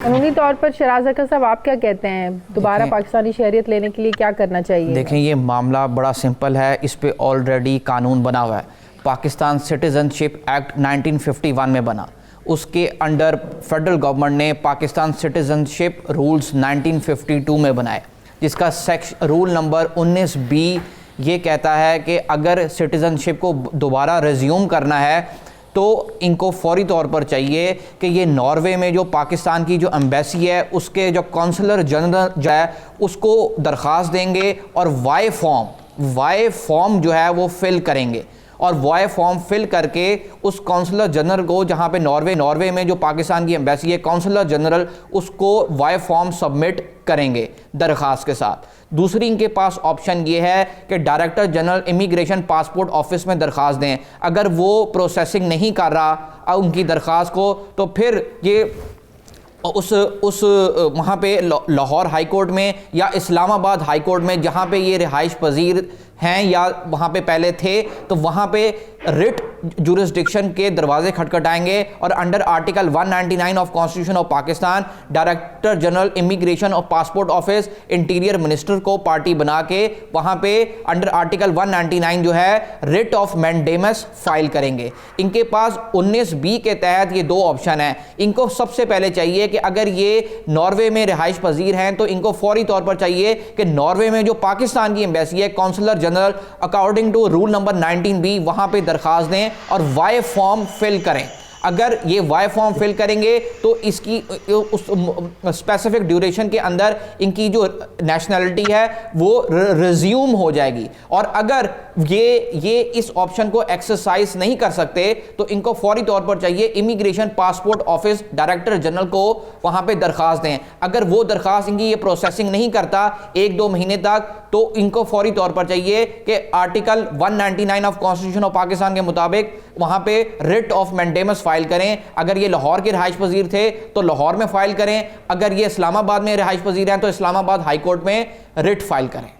कानूनी तौर पर शहराज अख्तर साहब आप क्या कहते हैं, दोबारा पाकिस्तानी शहरियत लेने के लिए क्या करना चाहिए? देखें, ये मामला बड़ा सिंपल है, इस पे ऑलरेडी कानून बना हुआ है। पाकिस्तान सिटीज़नशिप एक्ट 1951 में बना, उसके अंडर फेडरल गवर्नमेंट ने पाकिस्तान सिटीज़नशिप रूल्स 1952 में बनाए, जिसका रूल नंबर 19B ये कहता है कि अगर सिटीज़नशिप को दोबारा रिज्यूम करना है तो इनको फौरी तौर पर चाहिए कि ये नॉर्वे में जो पाकिस्तान की जो एम्बेसी है उसके जो कौंसलर जनरल जो है उसको दरख्वास्त देंगे और वाई फॉर्म जो है वो फिल करेंगे, और वाई फॉर्म फिल करके उस कौंसलर जनरल को, जहाँ पे नॉर्वे में जो पाकिस्तान की एम्बेसी है, कौंसलर जनरल उसको वाई फॉर्म सबमिट करेंगे दरख्वास्त के साथ। दूसरी इनके पास ऑप्शन ये है कि director general immigration passport office में दरख्वास्त दें। अगर वो प्रोसेसिंग नहीं कर रहा उनकी दरख्वास्त को, तो फिर ये उस वहाँ पे लाहौर हाई कोर्ट में या इस्लामाबाद हाई कोर्ट में, जहाँ पे ये रिहाइश पजीर हैं या वहाँ पे पहले थे, तो वहाँ पे रिट जुरिस्डिक्शन के दरवाजे खटखटाएंगे और under article 199 of constitution of Pakistan director general immigration और पासपोर्ट ऑफिस इंटीरियर मिनिस्टर को पार्टी बना के वहाँ पे अंडर आर्टिकल 199 जो है रिट ऑफ मैंडेमस फाइल करेंगे। इनके पास 19B के तहत ये दो ऑप्शन है। इनको सबसे पहले चाहिए कि अगर ये नॉर्वे में रिहाइश पजीर हैं तो इनको फौरी तौर पर चाहिए कि नॉर्वे में जो पाकिस्तान की एम्बेसी है, counsellor general according to rule number 19B वहाँ पे दरख्वास्त दें और वाई फॉर्म फिल करें। अगर ये वाई फॉर्म फिल करेंगे तो इसकी उस स्पेसिफिक ड्यूरेशन के अंदर इनकी जो नेशनैलिटी है वो रिज्यूम हो जाएगी। और अगर ये इस ऑप्शन को एक्सरसाइज नहीं कर सकते तो इनको फौरी तौर पर चाहिए immigration passport office director general को वहां पे दरखास्त दें। अगर वो दरखास्त इनकी ये प्रोसेसिंग नहीं करता 1-2 महीने तक, तो इनको फौरी तौर पर चाहिए कि article 199 of constitution of Pakistan के मुताबिक वहां पे रिट ऑफ मैंडेमस फाइल करें। अगर ये लाहौर के रिहाइश पजीर थे तो लाहौर में फाइल करें, अगर ये इस्लामाबाद में रिहाइश पजीर हैं तो इस्लामाबाद हाई कोर्ट में रिट फाइल करें।